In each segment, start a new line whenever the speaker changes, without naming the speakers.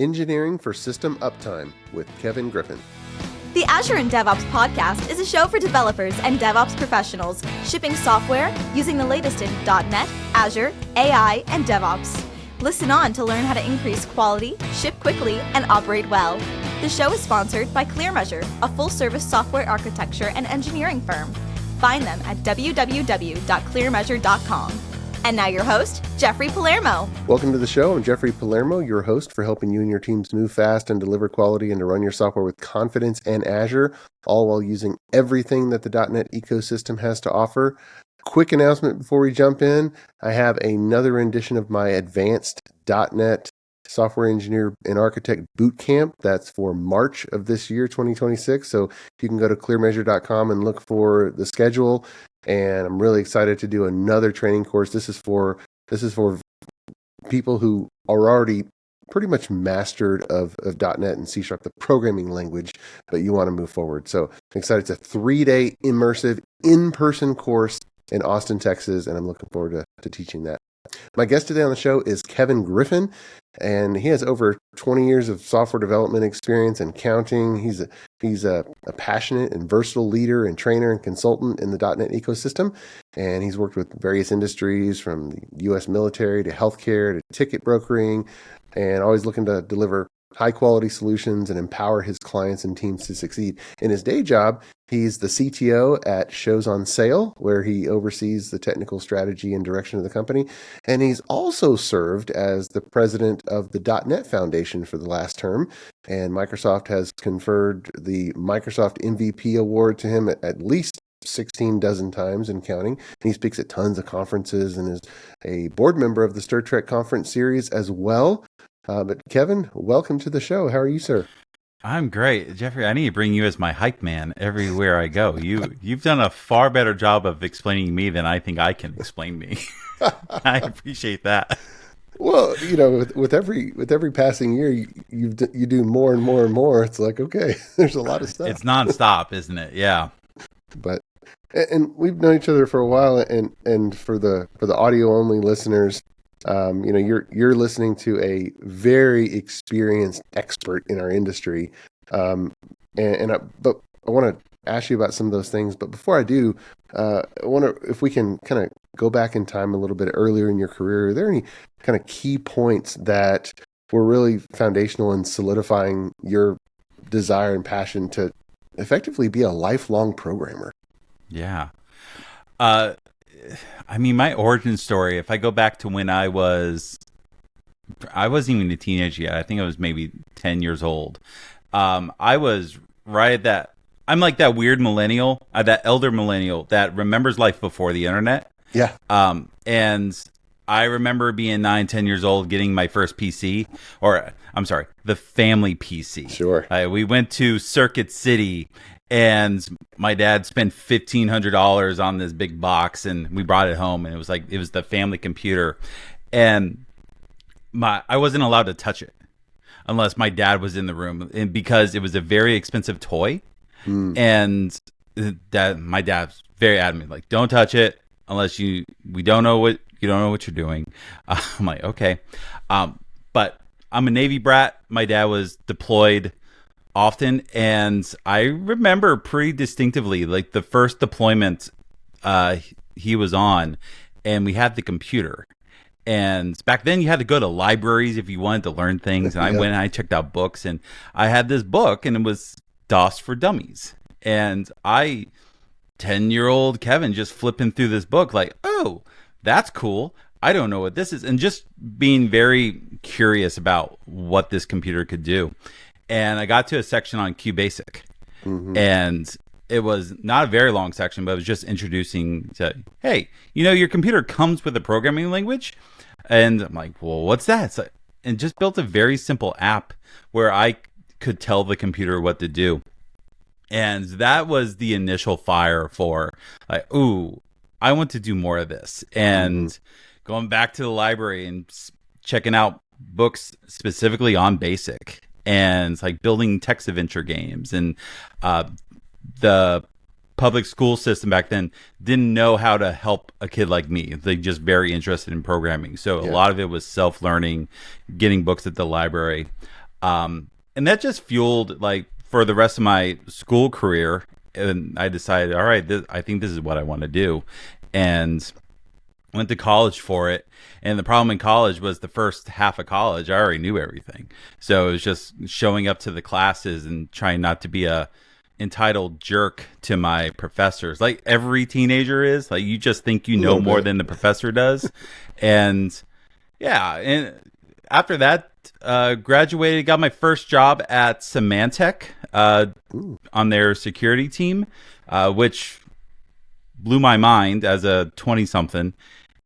Engineering for System Uptime with Kevin Griffin.
The Azure and Devops podcast is a show for developers and DevOps professionals shipping software using the latest in .NET, Azure, AI, and DevOps. Listen on to learn how to increase quality, ship quickly, and operate well. The show is sponsored by ClearMeasure, a full-service software architecture and engineering firm. Find them at www.clearmeasure.com. And now your host, Jeffrey Palermo.
Welcome to the show. I'm Jeffrey Palermo, your host for helping you and your teams move fast and deliver quality and to run your software with confidence and Azure, all while using everything that the .NET ecosystem has to offer. Quick announcement before we jump in. I have another rendition of my advanced .NET Software Engineer and Architect Bootcamp. That's for March of this year, 2026. So you can go to clearmeasure.com and look for the schedule. And I'm really excited to do another training course. This is for people who are already pretty much mastered of .NET and C#, the programming language, but you want to move forward. So I'm excited. It's a 3-day immersive in-person course in Austin, Texas, and I'm looking forward to teaching that. My guest today on the show is Kevin Griffin, and he has over 20 years of software development experience and counting. He's a passionate and versatile leader and trainer and consultant in the .NET ecosystem, and he's worked with various industries from the U.S. military to healthcare to ticket brokering, and always looking to deliver high-quality solutions and empower his clients and teams to succeed. In his day job, he's the CTO at Shows on Sale, where he oversees the technical strategy and direction of the company. And he's also served as the president of the .NET Foundation for the last term. And Microsoft has conferred the Microsoft MVP award to him at least 16 dozen times and counting. And he speaks at tons of conferences and is a board member of the Star Trek Conference Series as well. But Kevin, welcome to the show. How are you, sir?
I'm great. Jeffrey, I need to bring you as my hype man everywhere I go. You've done a far better job of explaining me than I think I can explain me. I appreciate that.
Well, you know, with every passing year, you do more and more and more. It's like, okay, there's a lot of stuff.
It's nonstop, isn't it? Yeah.
But and we've known each other for a while, and for the audio only listeners, you know, you're listening to a very experienced expert in our industry, but I want to ask you about some of those things. But before I do, I wonder if we can kind of go back in time a little bit earlier in your career. Are there any kind of key points that were really foundational in solidifying your desire and passion to effectively be a lifelong programmer?
Yeah. I mean, my origin story, if I go back to when I wasn't even a teenager yet. I think I was maybe 10 years old. I was right at that. I'm like that weird millennial, that elder millennial that remembers life before the internet.
Yeah.
And I remember being 9, 10 years old, getting my first PC, or I'm sorry, the family PC.
Sure.
We went to Circuit City, and my dad spent $1,500 on this big box, and we brought it home, and it was the family computer, and I wasn't allowed to touch it unless my dad was in the room, and because it was a very expensive toy, and my dad's very adamant, like, don't touch it unless we don't know what you're doing. I'm like, okay, but I'm a Navy brat. My dad was deployed often, and I remember pretty distinctively, like the first deployment he was on, and we had the computer. And back then you had to go to libraries if you wanted to learn things. And I went and I checked out books, and I had this book, and it was DOS for Dummies. And 10-year-old Kevin just flipping through this book like, oh, that's cool. I don't know what this is. And just being very curious about what this computer could do. And I got to a section on QBasic, and it was not a very long section, but it was just introducing to, hey, you know, your computer comes with a programming language. And I'm like, well, what's that? And just built a very simple app where I could tell the computer what to do. And that was the initial fire for, like, ooh, I want to do more of this. And going back to the library and checking out books specifically on BASIC. And it's like building text adventure games, and the public school system back then didn't know how to help a kid like me. They just very interested in programming. So a lot of it was self-learning, getting books at the library. And that just fueled like for the rest of my school career. And I decided, all right, I think this is what I want to do, and went to college for it. And the problem in college was the first half of college, I already knew everything. So it was just showing up to the classes and trying not to be a entitled jerk to my professors. Like every teenager is. Like you just think you know more than the professor does. And yeah, and after that, graduated, got my first job at Symantec on their security team, which blew my mind as a 20-something.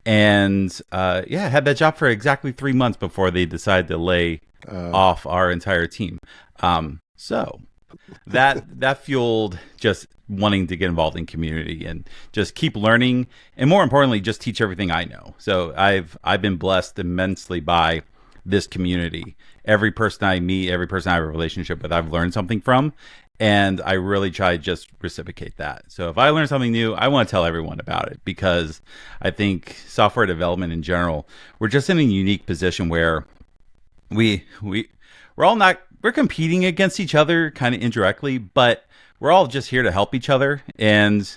And yeah, had that job for exactly 3 months before they decided to lay off our entire team. So that fueled just wanting to get involved in community and just keep learning, and more importantly, just teach everything I know. So I've been blessed immensely by this community. Every person I meet, every person I have a relationship with, I've learned something from. And I really try to just reciprocate that. So if I learn something new, I want to tell everyone about it, because I think software development in general, we're just in a unique position where we're competing against each other kind of indirectly, but we're all just here to help each other. And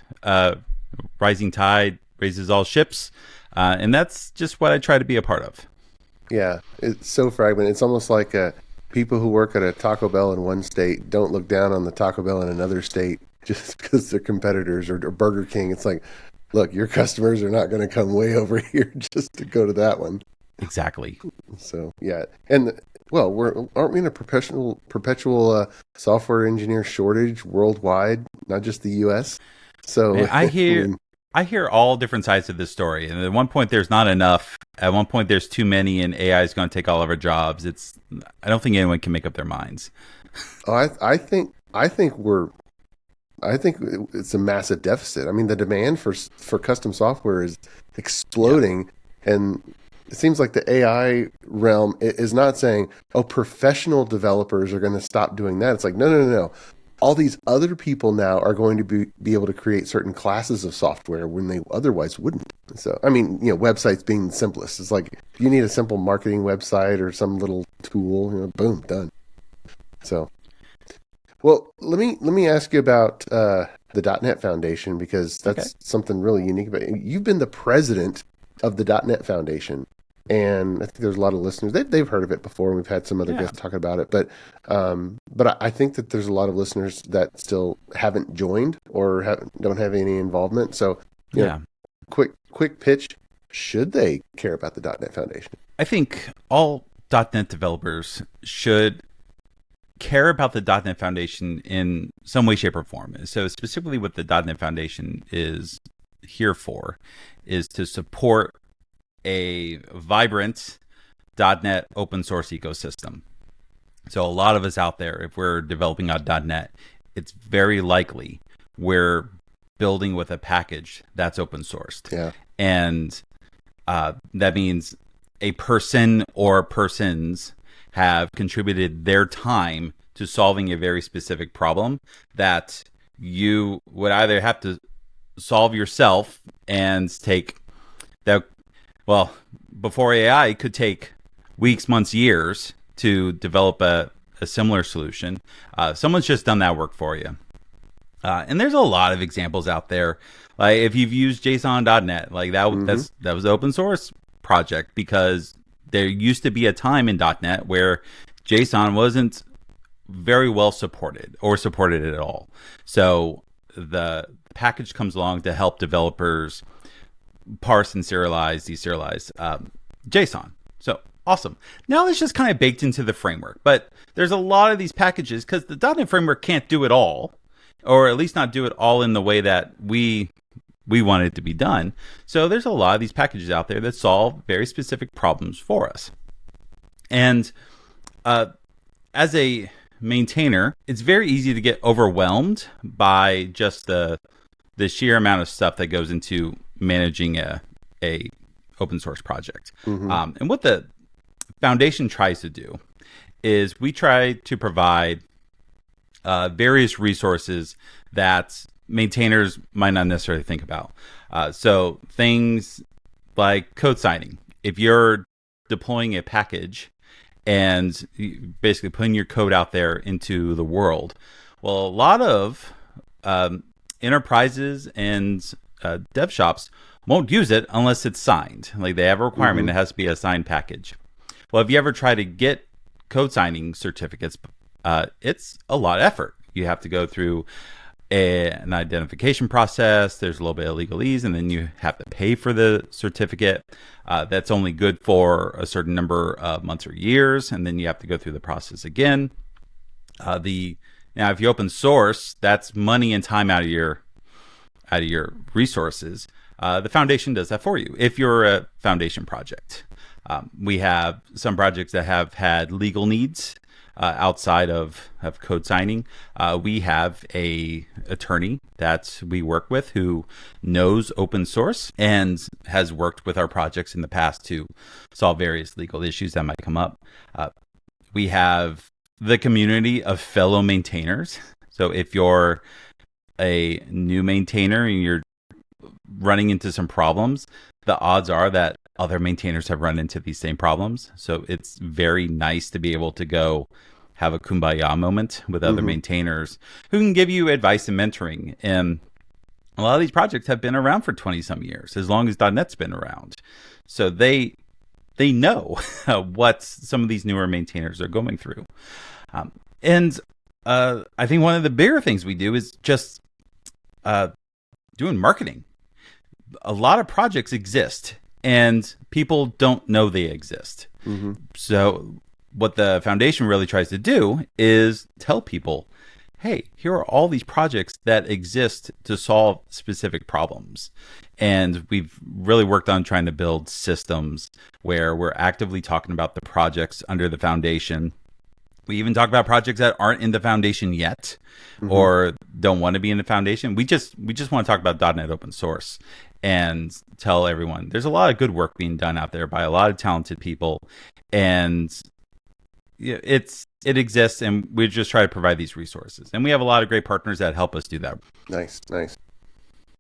rising tide raises all ships. And that's just what I try to be a part of.
Yeah, it's so fragmented. It's almost like people who work at a Taco Bell in one state don't look down on the Taco Bell in another state just because they're competitors, or Burger King. It's like, look, your customers are not going to come way over here just to go to that one.
Exactly.
So, yeah. And, well, aren't we in a perpetual software engineer shortage worldwide, not just the U.S.? So
man, I hear all different sides of this story. And at one point, there's not enough. At one point, there's too many, and AI is going to take all of our jobs. I don't think anyone can make up their minds.
Oh, I think it's a massive deficit. I mean, the demand for custom software is exploding, and it seems like the AI realm is not saying, "Oh, professional developers are going to stop doing that." It's like, no. All these other people now are going to be able to create certain classes of software when they otherwise wouldn't. So, I mean, websites being the simplest. It's like, if you need a simple marketing website or some little tool, boom, done. So, well, let me ask you about the .NET Foundation, because that's something really unique about it. You've been the president of the .NET Foundation. And I think there's a lot of listeners, they've heard of it before, and we've had some other guests talking about it. But I think that there's a lot of listeners that still haven't joined or don't have any involvement. So, quick pitch: should they care about the .NET Foundation?
I think all .NET developers should care about the .NET Foundation in some way, shape, or form. So specifically, what the .NET Foundation is here for is to support a vibrant .NET open source ecosystem. So a lot of us out there, if we're developing on .NET, it's very likely we're building with a package that's open sourced.
Yeah.
And that means a person or persons have contributed their time to solving a very specific problem that you would either have to solve yourself and take that. Well, before AI, it could take weeks, months, years to develop a similar solution. Someone's just done that work for you. And there's a lot of examples out there. Like if you've used JSON.NET, like that was an open source project, because there used to be a time in .NET where JSON wasn't very well supported or supported at all. So the package comes along to help developers parse and serialize, deserialize JSON. So awesome. Now it's just kind of baked into the framework, but there's a lot of these packages because the .NET framework can't do it all, or at least not do it all in the way that we want it to be done. So there's a lot of these packages out there that solve very specific problems for us. And as a maintainer, it's very easy to get overwhelmed by just the sheer amount of stuff that goes into managing a open source project. And what the foundation tries to do is we try to provide various resources that maintainers might not necessarily think about. So things like code signing. If you're deploying a package and basically putting your code out there into the world. Well, a lot of enterprises and dev shops won't use it unless it's signed. Like they have a requirement, it has to be a signed package. Well, if you ever try to get code signing certificates, it's a lot of effort. You have to go through an identification process. There's a little bit of legalese, and then you have to pay for the certificate. That's only good for a certain number of months or years, and then you have to go through the process again. Now, if you open source, that's money and time out of your resources. The foundation does that for you if you're a foundation project. We have some projects that have had legal needs outside of code signing. We have a attorney that we work with who knows open source and has worked with our projects in the past to solve various legal issues that might come up. We have the community of fellow maintainers. So if you're a new maintainer and you're running into some problems, the odds are that other maintainers have run into these same problems. So it's very nice to be able to go have a kumbaya moment with other maintainers who can give you advice and mentoring. And a lot of these projects have been around for 20 some years, as long as .NET's been around. So they know what some of these newer maintainers are going through. And I think one of the bigger things we do is just doing marketing. A lot of projects exist and people don't know they exist. So what the foundation really tries to do is tell people, hey, here are all these projects that exist to solve specific problems. And we've really worked on trying to build systems where we're actively talking about the projects under the foundation. We even talk about projects that aren't in the foundation yet or don't want to be in the foundation. We just want to talk about .NET open source and tell everyone there's a lot of good work being done out there by a lot of talented people. And it exists, and we just try to provide these resources. And we have a lot of great partners that help us do that.
Nice.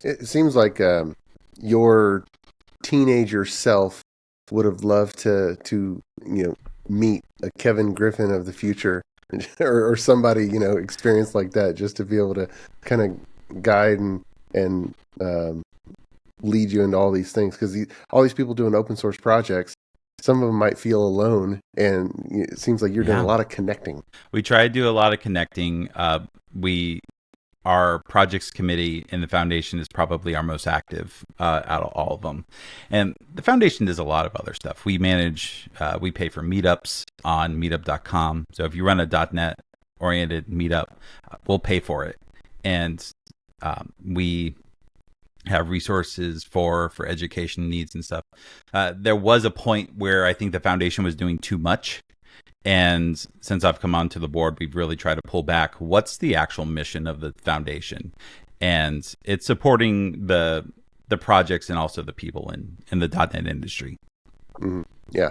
It seems like your teenager self would have loved to meet a Kevin Griffin of the future or somebody, experienced like that, just to be able to kind of guide and lead you into all these things. Because all these people doing open source projects, some of them might feel alone, and it seems like you're doing a lot of connecting.
We try to do a lot of connecting. Our projects committee in the foundation is probably our most active out of all of them. And the foundation does a lot of other stuff. We pay for meetups on meetup.com. So if you run a .NET oriented meetup, we'll pay for it. And we have resources for education needs and stuff. There was a point where I think the foundation was doing too much. And since I've come onto the board, we've really tried to pull back. What's the actual mission of the foundation? And it's supporting the projects and also the people in the .NET industry.
Yeah.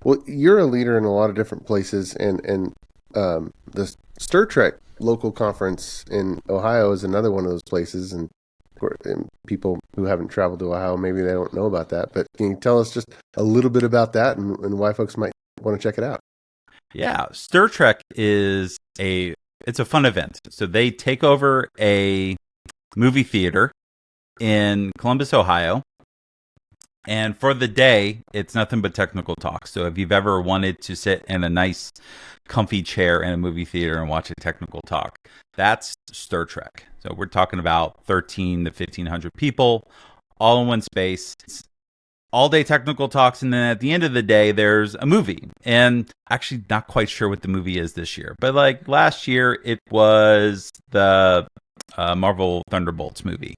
Well, you're a leader in a lot of different places, and the Stir Trek local conference in Ohio is another one of those places. And people who haven't traveled to Ohio, maybe they don't know about that. But can you tell us just a little bit about that and why folks might want to check it out?
Yeah, Stir Trek is it's a fun event. So they take over a movie theater in Columbus, Ohio. And for the day, it's nothing but technical talk. So if you've ever wanted to sit in a nice, comfy chair in a movie theater and watch a technical talk, that's Stir Trek. So we're talking about 1,300 to 1,500 people, all in one space. It's all day technical talks, and then at the end of the day, there's a movie. And actually not quite sure what the movie is this year. But like last year, it was the Marvel Thunderbolts movie.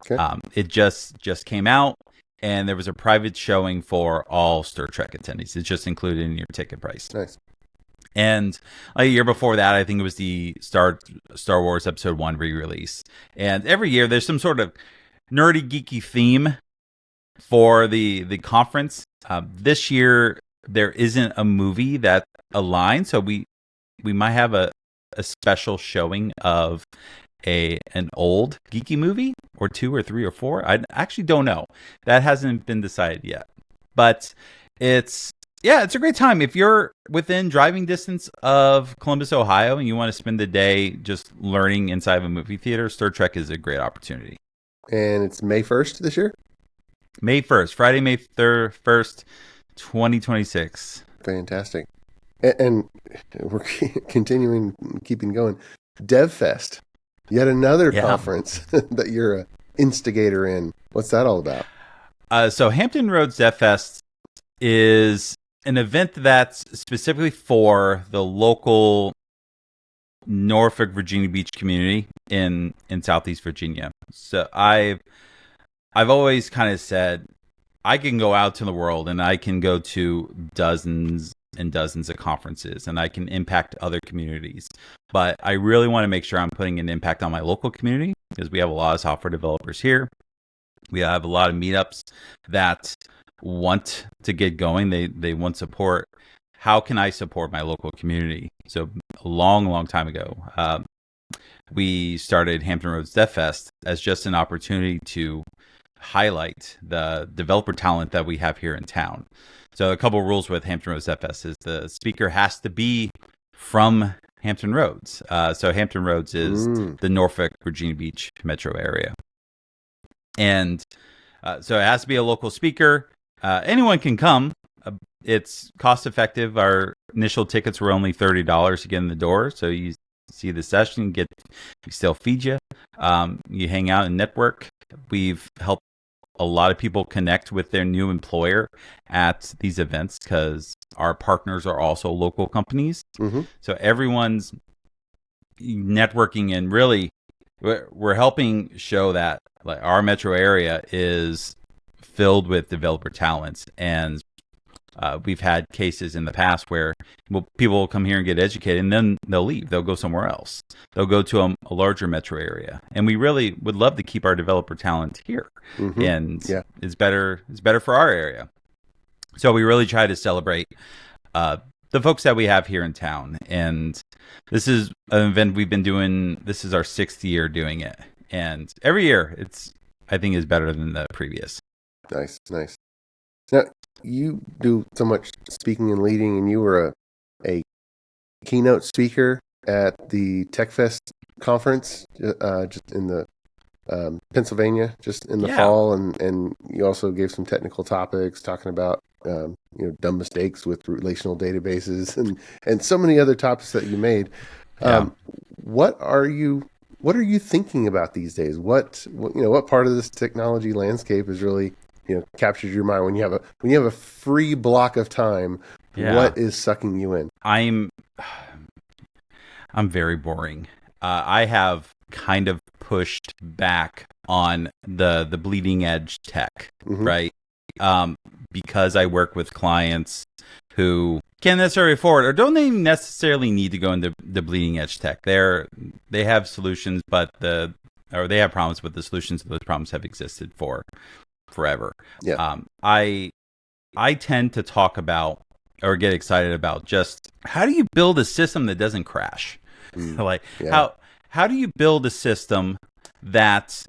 Okay. It just came out. And there was a private showing for all Stir Trek attendees. It's just included in your ticket price.
Nice.
And a year before that, I think it was the Star Wars Episode 1 re-release. And every year, there's some sort of nerdy, geeky theme for the conference. This year, there isn't a movie that aligns. So we might have a special showing of an old geeky movie, or 2 or 3 or 4. I actually don't know. That hasn't been decided yet. But it's Yeah, it's a great time. If you're within driving distance of Columbus, Ohio, and you want to spend the day just learning inside of a movie theater, Star Trek is a great opportunity.
And it's May 1st this year?
May 1st, Friday, May 1st, 2026.
Fantastic. And we're continuing, keeping going. DevFest, yet another conference that you're an instigator in. What's that all about?
So Hampton Roads DevFest is an event that's specifically for the local Norfolk, Virginia Beach community in Southeast Virginia. So I've always kind of said I can go out to the world and I can go to dozens and dozens of conferences and I can impact other communities. But I really want to make sure I'm putting an impact on my local community because we have a lot of software developers here. We have a lot of meetups that want to get going. They want support. How can I support my local community? So a long time ago, we started Hampton Roads DevFest as just an opportunity to highlight the developer talent that we have here in town. So a couple of rules with Hampton Roads DevFest is the speaker has to be from Hampton Roads. So Hampton Roads is the Norfolk, Virginia Beach metro area. And so it has to be a local speaker. Anyone can come. It's cost effective. Our initial tickets were only $30 to get in the door. So you see the session, we still feed you. You hang out and network. We've helped a lot of people connect with their new employer at these events because our partners are also local companies. So everyone's networking, and really we're helping show that like our metro area is filled with developer talents. And we've had cases in the past where people will come here and get educated and then they'll leave. They'll go somewhere else. They'll go to a larger metro area. And we really would love to keep our developer talent here. And it's better for our area. So we really try to celebrate the folks that we have here in town. And this is an event we've been doing. This is our 6th year doing it. And every year I think is better than the previous.
Nice. Now, you do so much speaking and leading, and you were a keynote speaker at the TechFest conference just in the Pennsylvania, just in the fall, and you also gave some technical topics talking about dumb mistakes with relational databases and so many other topics that you made. What are you thinking about these days? What part of this technology landscape is really captures your mind when you have a free block of time? What is sucking you in?
I'm very boring. I have kind of pushed back on the bleeding edge tech, right? Because I work with clients who can't necessarily afford or don't even necessarily need to go into the bleeding edge tech. They have solutions, but they have problems, but the solutions to those problems have existed for forever. I tend to talk about or get excited about just how do you build a system that doesn't crash? How do you build a system that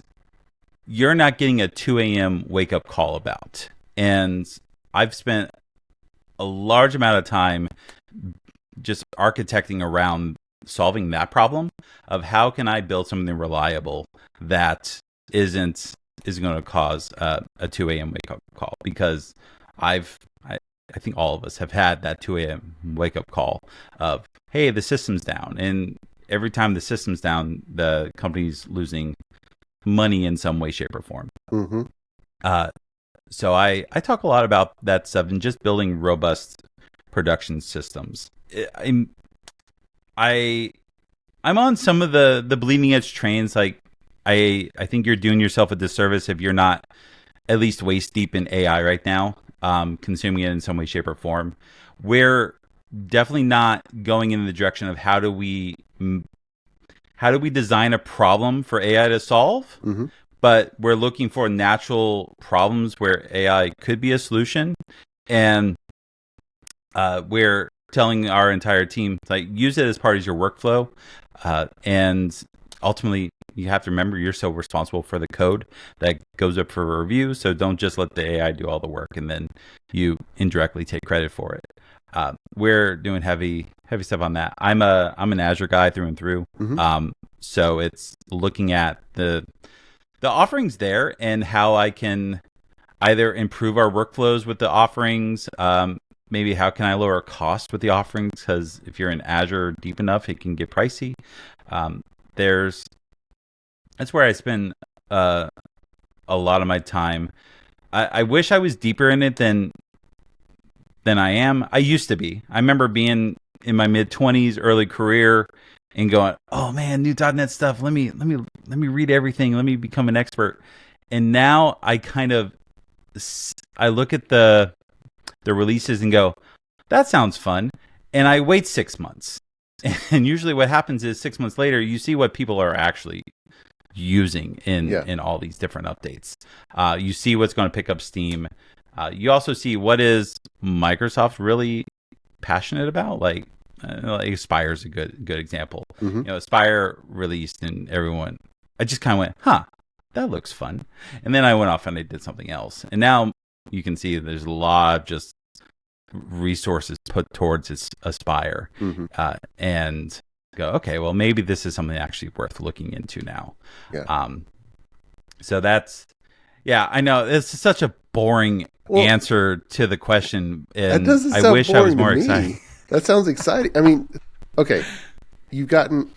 you're not getting a 2 a.m. wake up call about? And I've spent a large amount of time just architecting around solving that problem of how can I build something reliable that isn't going to cause a 2 a.m. wake up call, because I think all of us have had that 2 a.m. wake up call of, hey, the system's down. And every time the system's down, the company's losing money in some way, shape, or form. So I talk a lot about that stuff and just building robust production systems. I'm on some of the bleeding edge trains. Like I think you're doing yourself a disservice if you're not at least waist deep in AI right now, consuming it in some way, shape, or form. We're definitely not going in the direction of how do we design a problem for AI to solve, but we're looking for natural problems where AI could be a solution. And we're telling our entire team, like, use it as part of your workflow. And ultimately, you have to remember you're still responsible for the code that goes up for review. So don't just let the AI do all the work and then you indirectly take credit for it. We're doing heavy stuff on that. I'm an Azure guy through and through. So it's looking at the offerings there and how I can either improve our workflows with the offerings. Maybe how can I lower cost with the offerings? Because if you're in Azure deep enough, it can get pricey. That's where I spend a lot of my time. I wish I was deeper in it than I am. I used to be. I remember being in my mid-20s, early career, and going, "Oh man, new .NET stuff. Let me read everything. Let me become an expert." And now I look at the releases and go, "That sounds fun," and I wait 6 months. And usually, what happens is 6 months later, you see what people are actually using in all these different updates. You see what's going to pick up steam. You also see what is Microsoft really passionate about. Like Aspire is a good example. Aspire released, and everyone, I just kind of went, "Huh, that looks fun," and then I went off and I did something else. And now you can see there's a lot of just resources put towards Aspire, and go, okay, well maybe this is something actually worth looking into now. So that's, I know it's such a boring answer to the question, and I wish I was more excited.
That sounds exciting. I mean, okay, you've gotten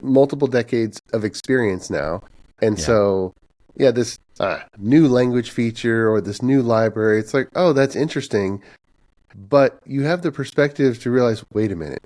multiple decades of experience now, and so this new language feature or this new library, it's like, oh, that's interesting, but you have the perspective to realize, wait a minute,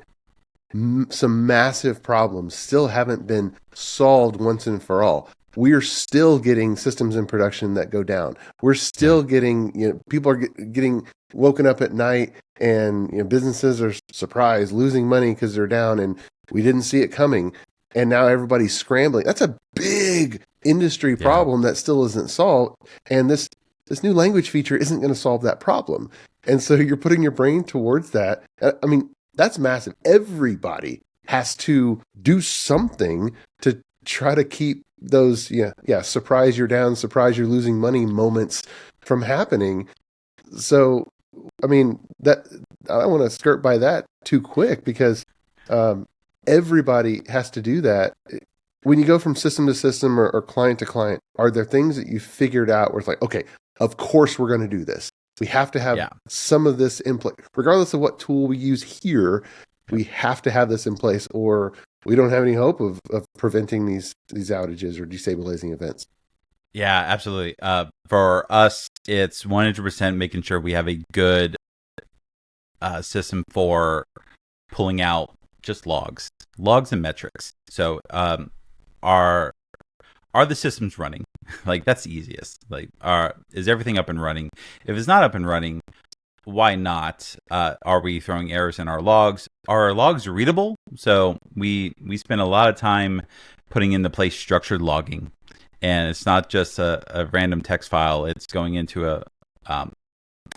some massive problems still haven't been solved once and for all. We're still getting systems in production that go down. We're still getting, people are getting woken up at night, and businesses are surprised, losing money because they're down, and we didn't see it coming. And now everybody's scrambling. That's a big industry problem that still isn't solved. And this new language feature isn't going to solve that problem. And so you're putting your brain towards that. I mean, that's massive. Everybody has to do something to try to keep those, surprise you're down, surprise you're losing money moments from happening. So, I mean, that I don't want to skirt by that too quick, because everybody has to do that. When you go from system to system or client to client, are there things that you figured out where it's like, okay, of course we're going to do this. We have to have some of this in place. Regardless of what tool we use here, we have to have this in place, or we don't have any hope of preventing these outages or destabilizing events.
Yeah, absolutely. For us, it's 100% making sure we have a good system for pulling out just logs and metrics. So are the systems running? Like, that's the easiest. Like, is everything up and running? If it's not up and running, why not? Are we throwing errors in our logs? Are our logs readable? So we spend a lot of time putting into place structured logging, and it's not just a random text file. It's going into a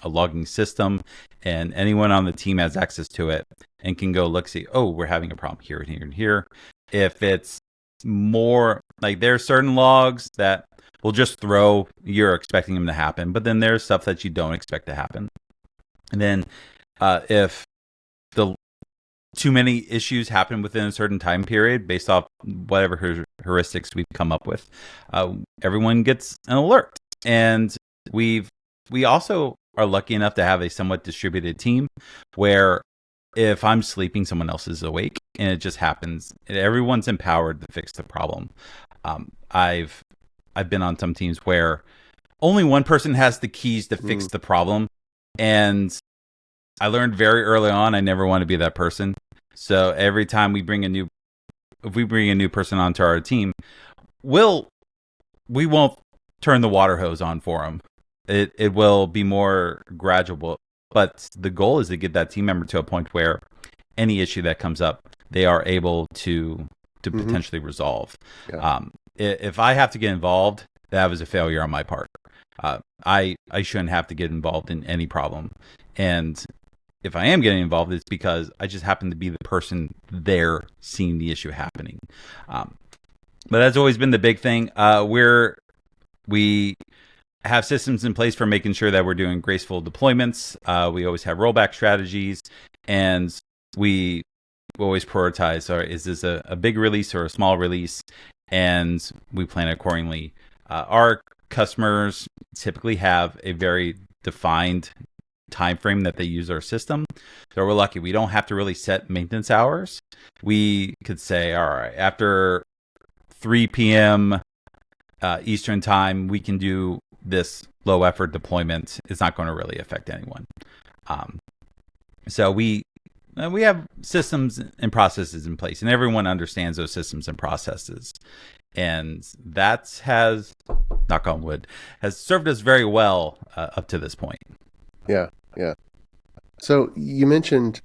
logging system, and anyone on the team has access to it and can go look, see, oh, we're having a problem here and here and here. If it's more like, there are certain logs that will just throw, you're expecting them to happen, but then there's stuff that you don't expect to happen. And then if the too many issues happen within a certain time period based off whatever heuristics we've come up with, everyone gets an alert. And we also are lucky enough to have a somewhat distributed team where if I'm sleeping, someone else is awake, and it just happens. Everyone's empowered to fix the problem. I've been on some teams where only one person has the keys to fix the problem, and I learned very early on I never want to be that person. So every time we bring a new person onto our team, we won't turn the water hose on for them. It will be more gradual. But the goal is to get that team member to a point where any issue that comes up, they are able to potentially resolve. Yeah. If I have to get involved, that was a failure on my part. I shouldn't have to get involved in any problem. And if I am getting involved, it's because I just happen to be the person there seeing the issue happening. But that's always been the big thing. We have systems in place for making sure that we're doing graceful deployments. We always have rollback strategies, and we always prioritize, is this a big release or a small release? And we plan accordingly. Our customers typically have a very defined time frame that they use our system. So we're lucky. We don't have to really set maintenance hours. We could say, all right, after 3 p.m. Eastern time, we can do this low effort deployment. It's not going to really affect anyone. So we have systems and processes in place, and everyone understands those systems and processes. And that has, knock on wood, has served us very well up to this point.
Yeah. So you mentioned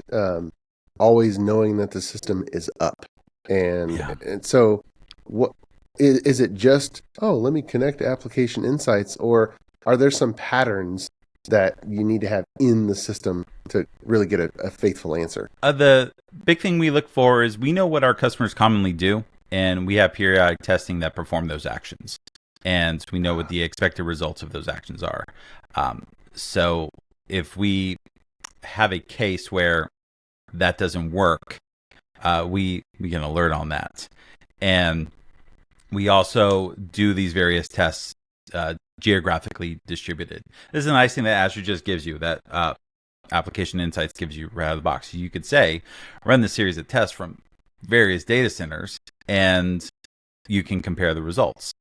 always knowing that the system is up. And so what is it just, let me connect to application insights, or are there some patterns that you need to have in the system to really get a faithful answer?
The big thing we look for is we know what our customers commonly do, and we have periodic testing that perform those actions. And we know what the expected results of those actions are. So if we have a case where that doesn't work, we can alert on that. And we also do these various tests geographically distributed. This is a nice thing that Azure just gives you, that Application Insights gives you right out of the box. You could say, run this series of tests from various data centers, and you can compare the results.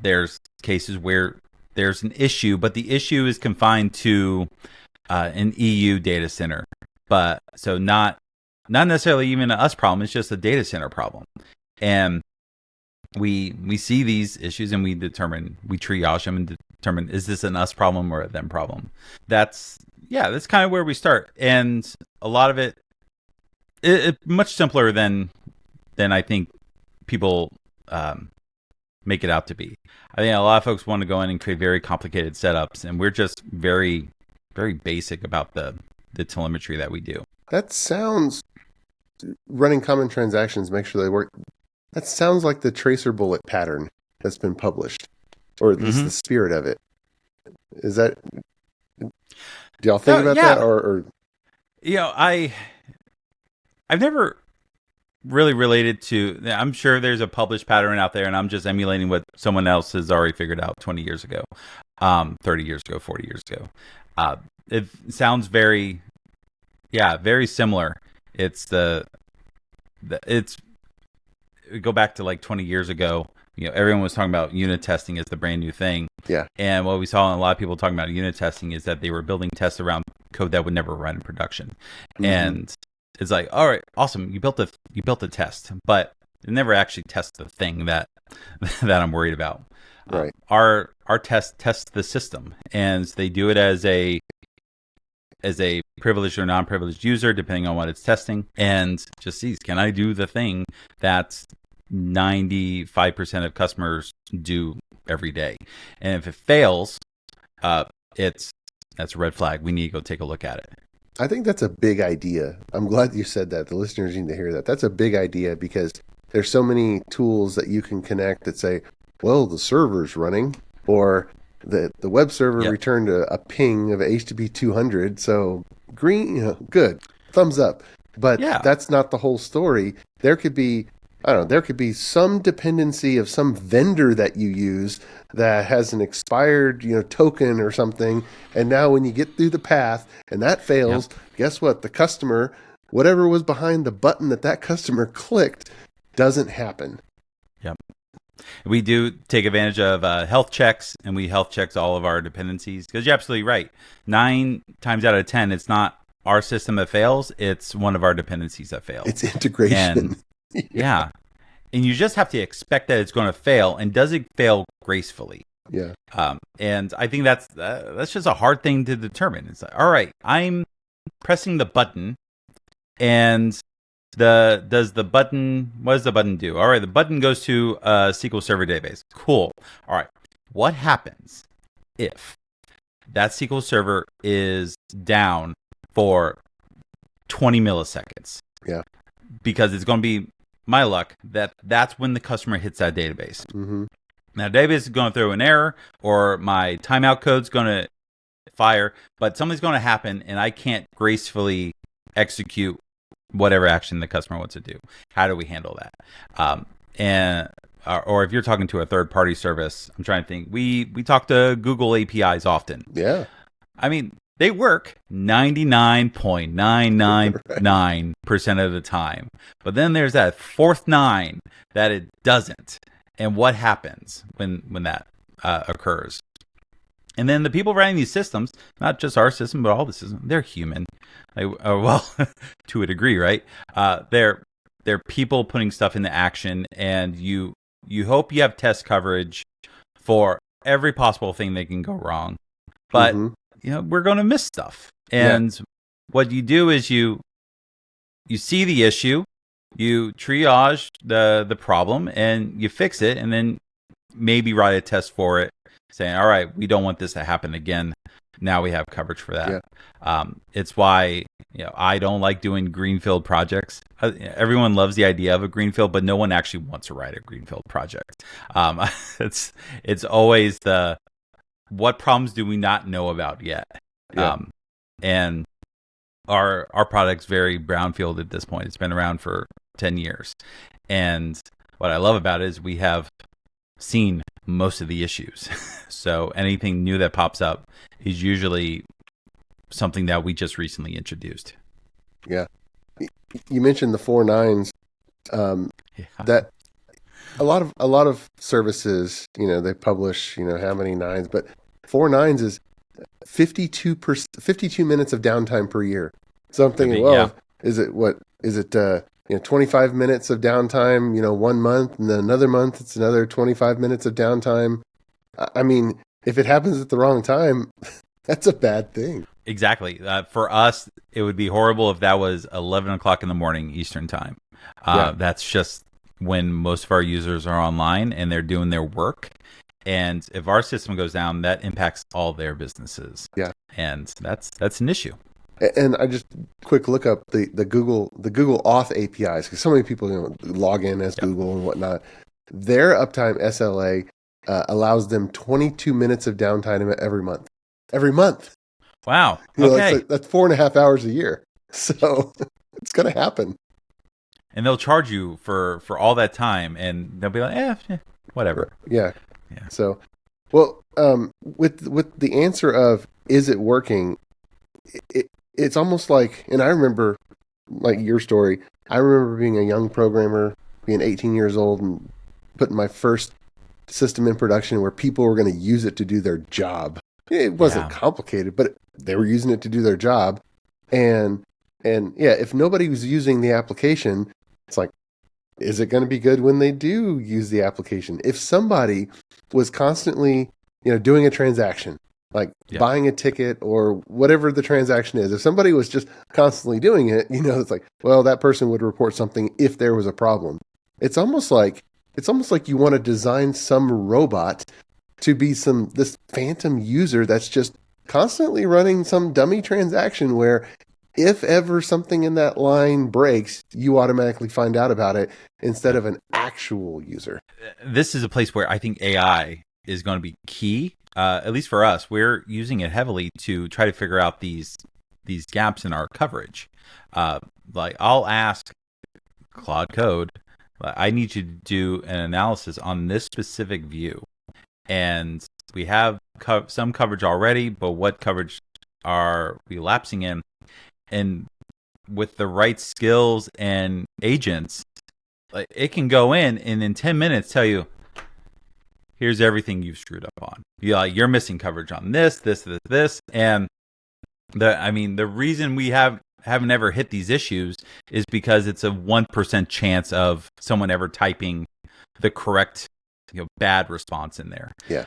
There's cases where there's an issue, but the issue is confined to an EU data center. But so not necessarily even an us problem, it's just a data center problem. And we see these issues and we triage them and determine, is this an us problem or a them problem? That's kind of where we start. And a lot of it much simpler than I think people make it out to be. I think a lot of folks want to go in and create very complicated setups, and we're just very, very basic about the telemetry that we do.
That sounds, running common transactions, make sure they work. That sounds like the tracer bullet pattern that's been published, or at least the spirit of it. Is that, do y'all think about that? Or
I've never really related to, I'm sure there's a published pattern out there, and I'm just emulating what someone else has already figured out 20 years ago, 30 years ago, 40 years ago. It sounds very similar. It's go back to like 20 years ago, everyone was talking about unit testing as the brand new thing.
Yeah.
And what we saw a lot of people talking about unit testing is that they were building tests around code that would never run in production. Mm-hmm. And it's like, all right, awesome. You built a test, but it never actually tests the thing that I'm worried about.
Right.
Our test tests the system, and they do it as a privileged or non-privileged user, depending on what it's testing, and just sees, can I do the thing that 95% of customers do every day? And if it fails, that's a red flag. We need to go take a look at it.
I think that's a big idea. I'm glad you said that. The listeners need to hear that. That's a big idea, because there's so many tools that you can connect that say, well, the server's running, or the web server returned a ping of HTTP 200, so green, good, thumbs up. But that's not the whole story. There could be, there could be some dependency of some vendor that you use that has an expired, token or something. And now when you get through the path and that fails, guess what? The customer, whatever was behind the button that customer clicked, doesn't happen.
Yep. We do take advantage of health checks, and we health checks all of our dependencies, because you're absolutely right. 9 times out of 10, it's not our system that fails, it's one of our dependencies that fails.
It's integration.
And, yeah. And you just have to expect that it's going to fail, and does it fail gracefully?
Yeah.
And I think that's just a hard thing to determine. It's like, all right, I'm pressing the button, and what does the button do? All right, the button goes to a SQL Server database. Cool. All right, what happens if that SQL Server is down for 20 milliseconds.
Yeah.
Because it's going to be my luck that's when the customer hits that database.
Mm-hmm.
Now, the database is going to throw an error, or my timeout code's going to fire, but something's going to happen, and I can't gracefully execute whatever action the customer wants to do. How do we handle that? Or if you're talking to a third-party service, I'm trying to think. We talk to Google APIs often.
Yeah.
I mean, they work 99.999% of the time. But then there's that fourth 9 that it doesn't. And what happens when that occurs? And then the people running these systems, not just our system, but all the systems, they're human. Well, to a degree, right? They're people putting stuff into action, and you hope you have test coverage for every possible thing that can go wrong. But we're going to miss stuff. And what you do is you see the issue, you triage the problem, and you fix it, and then maybe write a test for it, saying, all right, we don't want this to happen again. Now we have coverage for that. Yeah. It's why I don't like doing greenfield projects. Everyone loves the idea of a greenfield, but no one actually wants to write a greenfield project. It's always what problems do we not know about yet? Yeah. And our product's very brownfield at this point. It's been around for 10 years. And what I love about it is we have seen most of the issues. So anything new that pops up is usually something that we just recently introduced.
Yeah. You mentioned the 4 9s. That a lot of services, they publish, how many 9s, but 4 9s is 52 minutes of downtime per year. So I'm thinking, is it 25 minutes of downtime, 1 month, and then another month, it's another 25 minutes of downtime. I mean, if it happens at the wrong time, that's a bad thing.
Exactly. For us, it would be horrible if that was 11 o'clock in the morning Eastern time. That's just when most of our users are online and they're doing their work. And if our system goes down, that impacts all their businesses. Yeah. And that's an issue.
And I just quick look up the Google Auth APIs, because so many people log in as Google and whatnot. Their Uptime SLA allows them 22 minutes of downtime every month. Every month.
Wow. Okay.
That's 4.5 hours a year. So it's going to happen.
And they'll charge you for all that time, and they'll be like, whatever.
Yeah. So, well, with the answer of is it working, it's almost like, and I remember, like your story, I remember being a young programmer, being 18 years old, and putting my first system in production where people were going to use it to do their job. It wasn't complicated, but they were using it to do their job. And if nobody was using the application, it's like, is it going to be good when they do use the application? If somebody was constantly, doing a transaction, like buying a ticket or whatever the transaction is, if somebody was just constantly doing it, it's like, well, that person would report something if there was a problem. It's almost like you want to design some robot to be this phantom user that's just constantly running some dummy transaction where if ever something in that line breaks, you automatically find out about it instead of an actual user.
This is a place where I think AI is going to be key. At least for us, we're using it heavily to try to figure out these gaps in our coverage. Like I'll ask Claude Code, I need you to do an analysis on this specific view. And we have some coverage already, but what coverage are we lapsing in? And with the right skills and agents, it can go in and in 10 minutes tell you, here's everything you've screwed up on. You're missing coverage on this. And the reason we haven't ever hit these issues is because it's a 1% chance of someone ever typing the correct bad response in there.
Yeah.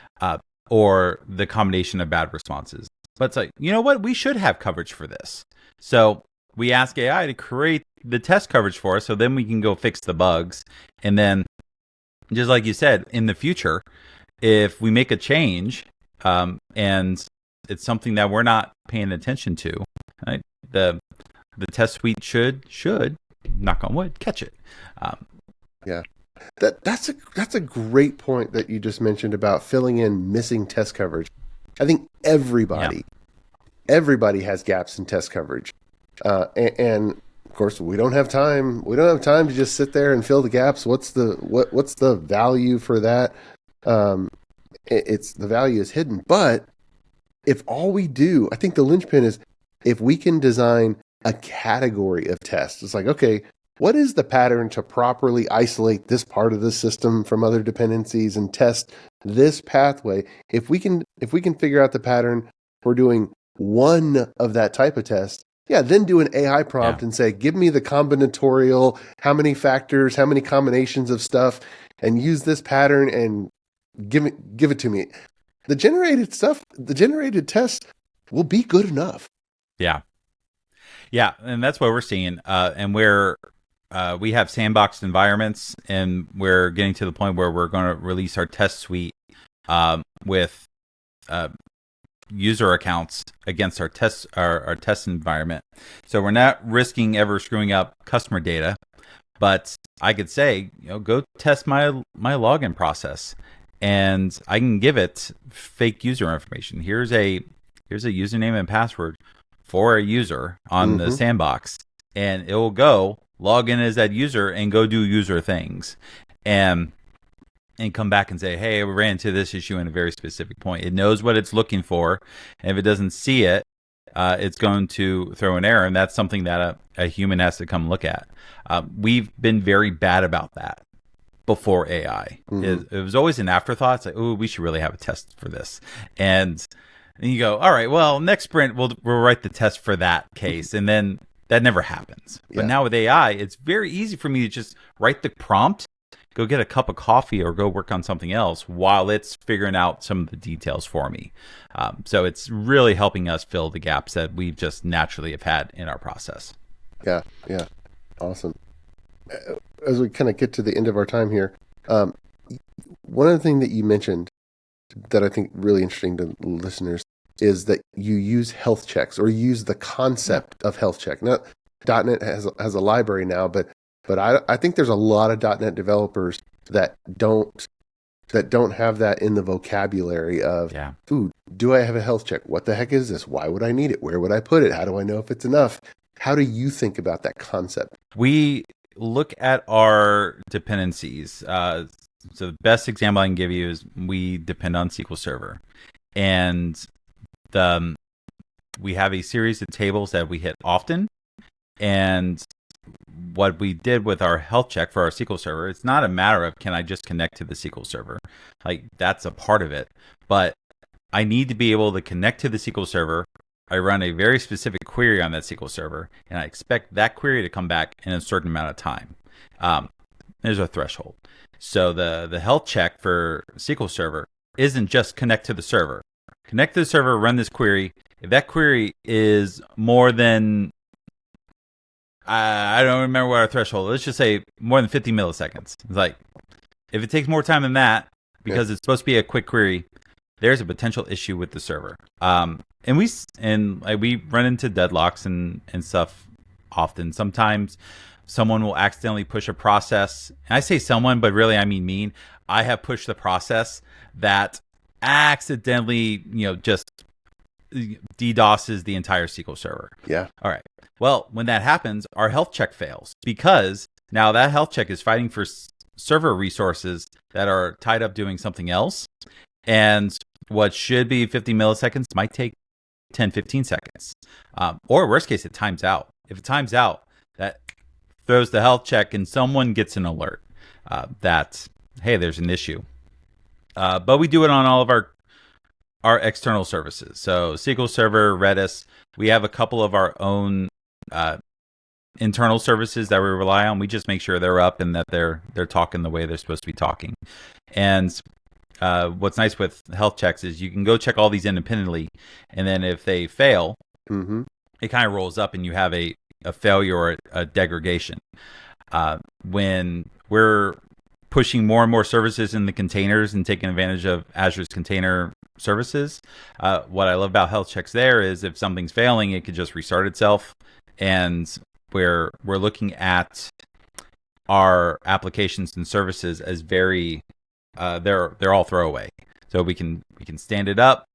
Or the combination of bad responses. But it's like, you know what? We should have coverage for this. So we ask AI to create the test coverage for us, so then we can go fix the bugs. And then, just like you said, in the future, if we make a change and it's something that we're not paying attention to, right? the test suite should knock on wood catch it.
Yeah. That's a great point that you just mentioned about filling in missing test coverage. I think everybody has gaps in test coverage, and of course we don't have time. We don't have time to just sit there and fill the gaps. What's the value for that? It's the value is hidden. But if all we do, I think the linchpin is if we can design a category of tests. It's like, okay, what is the pattern to properly isolate this part of the system from other dependencies and test this pathway? If we can figure out the pattern for doing one of that type of test, then do an AI prompt and say, give me the combinatorial, how many factors, how many combinations of stuff, and use this pattern and give it to me. The generated tests will be good enough.
Yeah, and that's what we're seeing. And we have sandboxed environments, and we're getting to the point where we're going to release our test suite with user accounts against our test environment. So we're not risking ever screwing up customer data, but I could say, go test my login process, and I can give it fake user information. Here's a username and password for a user on the sandbox, and it will go log in as that user and go do user things, and come back and say, hey, we ran into this issue in a very specific point. It knows what it's looking for, and if it doesn't see it, it's going to throw an error, and that's something that a human has to come look at. We've been very bad about that before AI. It was always an afterthought. It's like, oh, we should really have a test for this. And you go, all right, well, next sprint, we'll write the test for that case. And then that never happens. But now with AI, it's very easy for me to just write the prompt, go get a cup of coffee, or go work on something else while it's figuring out some of the details for me. So it's really helping us fill the gaps that we just naturally have had in our process.
Yeah. Awesome. As we kind of get to the end of our time here, one other thing that you mentioned that I think really interesting to listeners is that you use health checks, or use the concept of health check. Now, .NET has a library now, but I think there's a lot of .NET developers that don't have that in the vocabulary of, ooh, do I have a health check? What the heck is this? Why would I need it? Where would I put it? How do I know if it's enough? How do you think about that concept?
We look at our dependencies. So the best example I can give you is we depend on SQL Server, and we have a series of tables that we hit often. And what we did with our health check for our SQL Server, it's not a matter of, can I just connect to the SQL Server? Like, that's a part of it, but I need to be able to connect to the SQL Server. I run a very specific query on that SQL Server, and I expect that query to come back in a certain amount of time. There's a threshold. So the health check for SQL Server isn't just connect to the server. Connect to the server, run this query. If that query is more than, I don't remember what our threshold is. Let's just say more than 50 milliseconds. It's like, if it takes more time than that, because it's supposed to be a quick query, there's a potential issue with the server. And we run into deadlocks and stuff often. Sometimes someone will accidentally push a process. And I say someone, but really I mean me. I have pushed the process that accidentally, just DDoSes the entire SQL server.
Yeah.
All right. Well, when that happens, our health check fails, because now that health check is fighting for server resources that are tied up doing something else. And what should be 50 milliseconds might take 10, 15 seconds. Or worst case, it times out. If it times out, that throws the health check and someone gets an alert that, hey, there's an issue. But we do it on all of our external services. So SQL Server, Redis, we have a couple of our own internal services that we rely on. We just make sure they're up and that they're talking the way they're supposed to be talking. And what's nice with health checks is you can go check all these independently, and then if they fail, it kind of rolls up and you have a failure or a degradation. When we're pushing more and more services in the containers and taking advantage of Azure's container services, what I love about health checks there is if something's failing, it could just restart itself, and we're looking at our applications and services as very they're all throwaway. So we can stand it up.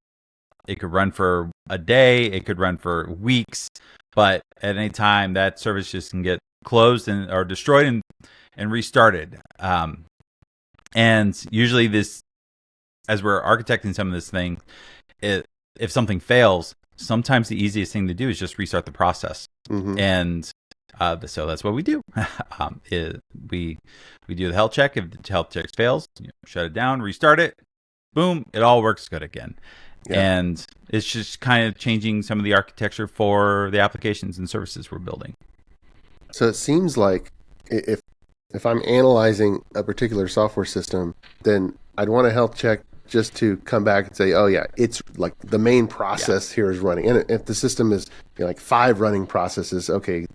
It could run for a day. It could run for weeks. But at any time, that service just can get closed or destroyed and restarted. And usually as we're architecting some of this thing, if something fails, sometimes the easiest thing to do is just restart the process.
Mm-hmm.
And so that's what we do. We do the health check. If the health check fails, shut it down, restart it. Boom, it all works good again. Yeah. And it's just kind of changing some of the architecture for the applications and services we're building.
So it seems like if I'm analyzing a particular software system, then I'd want a health check just to come back and say, oh yeah, it's like the main process here is running. And if the system is like 5 running processes, okay,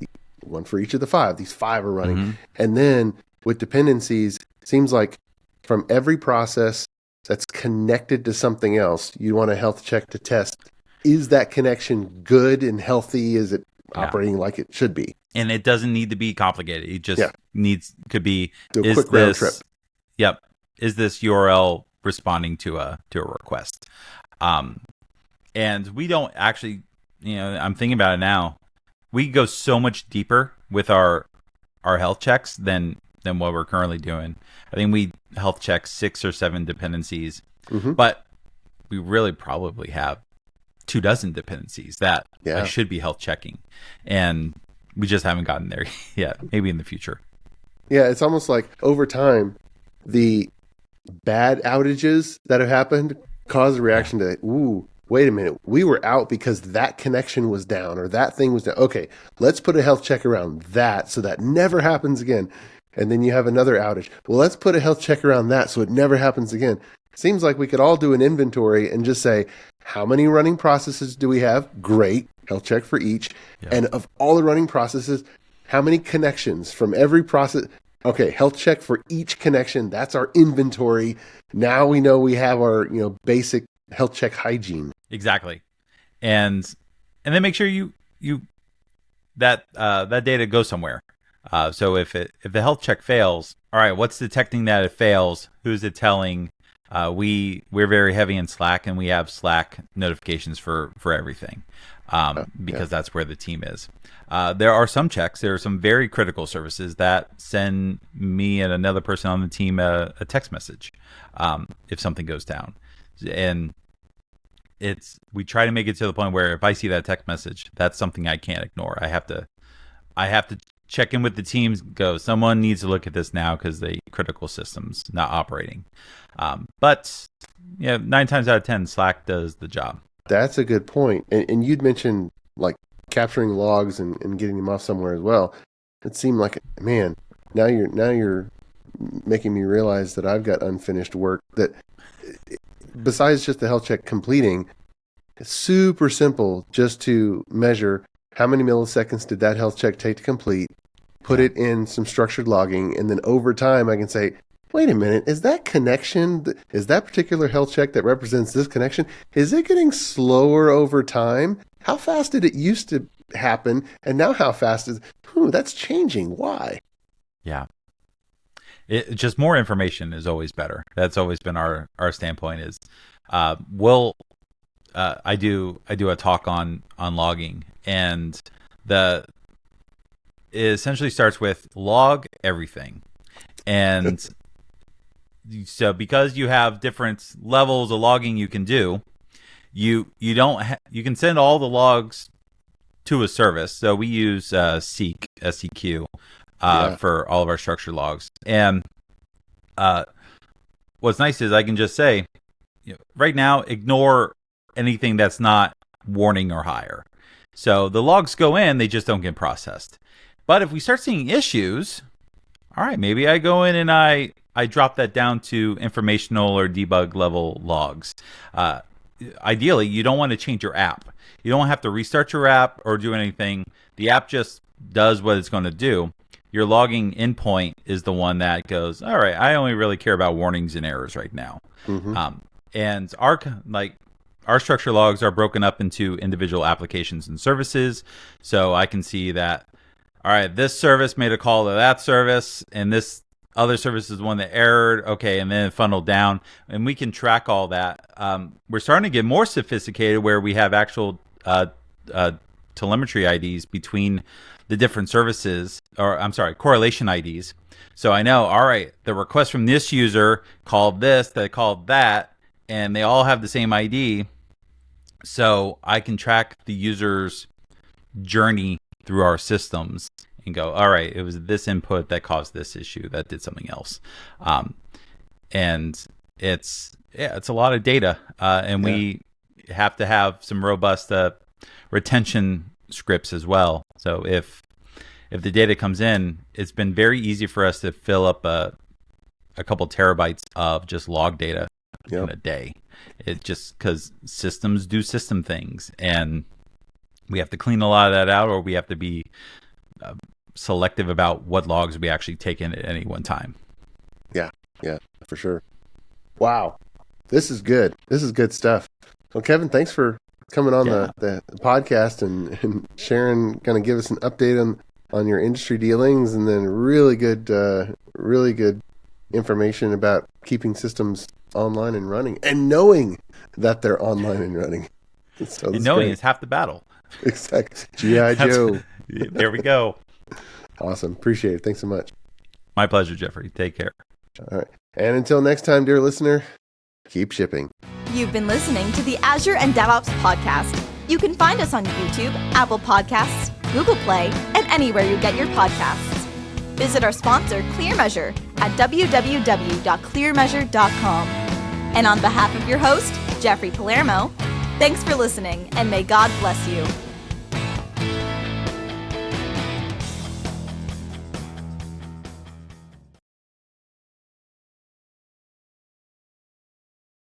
one for each of the 5, these 5 are running. Mm-hmm. And then with dependencies, it seems like from every process that's connected to something else, you want a health check to test, is that connection good and healthy? Is it operating like it should be?
And it doesn't need to be complicated. It just could be,
do a quick round trip.
Yep. Is this URL responding to a request? And we don't actually, I'm thinking about it now. We go so much deeper with our health checks than what we're currently doing. I think we health check 6 or 7 dependencies, mm-hmm. but we really probably have 24 dependencies that I should be health checking, and we just haven't gotten there yet. Maybe in the future.
Yeah, it's almost like over time, the bad outages that have happened cause a reaction to, ooh, wait a minute, we were out because that connection was down or that thing was down. Okay, let's put a health check around that so that never happens again. And then you have another outage. Well, let's put a health check around that so it never happens again. Seems like we could all do an inventory and just say, how many running processes do we have? Great, health check for each. Yeah. And of all the running processes, how many connections from every process? Okay, health check for each connection. That's our inventory. Now we know we have our basic health check hygiene.
Exactly, and then make sure you that data goes somewhere. So if the health check fails, all right, what's detecting that it fails? Who's it telling? We're very heavy in Slack, and we have Slack notifications for everything because that's where the team is. There are some checks. There are some very critical services that send me and another person on the team a text message if something goes down, and we try to make it to the point where if I see that text message, that's something I can't ignore. I have to check in with the teams. Someone needs to look at this now because the critical system's not operating. But 9 times out of 10, Slack does the job.
That's a good point. And you'd mentioned like capturing logs and getting them off somewhere as well. It seemed like, man, now you're making me realize that I've got unfinished work that, besides just the health check completing, it's super simple just to measure how many milliseconds did that health check take to complete, put it in some structured logging, and then over time I can say, wait a minute, is that particular health check that represents this connection, is it getting slower over time? How fast did it used to happen? And now how fast is, that's changing. Why?
Yeah. Just more information is always better. That's always been our standpoint is, I do a talk on logging, and it essentially starts with log everything. And so because you have different levels of logging you can do, you can send all the logs to a service. So we use SEQ for all of our structured logs. And what's nice is I can just say, right now, ignore anything that's not warning or higher. So the logs go in, they just don't get processed. But if we start seeing issues, all right, maybe I go in and I drop that down to informational or debug level logs. Ideally, you don't want to change your app. You don't have to restart your app or do anything. The app just does what it's going to do. Your logging endpoint is the one that goes, all right, I only really care about warnings and errors right now. Mm-hmm. And our our structure logs are broken up into individual applications and services. So I can see that, all right, this service made a call to that service, and this other service is the one that errored. Okay, and then it funneled down, and we can track all that. We're starting to get more sophisticated where we have actual telemetry IDs between the different services, or I'm sorry, correlation IDs. So I know, all right, the request from this user called this, they called that, and they all have the same ID. So I can track the user's journey through our systems and go, all right, it was this input that caused this issue that did something else. And it's a lot of data, and we have to have some robust retention scripts as well. So if the data comes in, it's been very easy for us to fill up a couple terabytes of just log data in a day. It just because systems do system things, and we have to clean a lot of that out, or we have to be selective about what logs we actually take in at any one time. Yeah,
for sure. Wow, this is good. This is good stuff. Well, Kevin, thanks for coming on the podcast and sharing, kind of give us an update on your industry dealings, and then really good information about keeping systems online and running, and knowing that they're online and running. So
and knowing is half the battle.
Exactly. G.I. Joe.
There we go.
Awesome. Appreciate it. Thanks so much.
My pleasure, Jeffrey. Take care.
All right. And until next time, dear listener, keep shipping.
You've been listening to the Azure and DevOps podcast. You can find us on YouTube, Apple Podcasts, Google Play, and anywhere you get your podcasts. Visit our sponsor, ClearMeasure, at www.clearmeasure.com. And on behalf of your host, Jeffrey Palermo, thanks for listening, and may God bless you.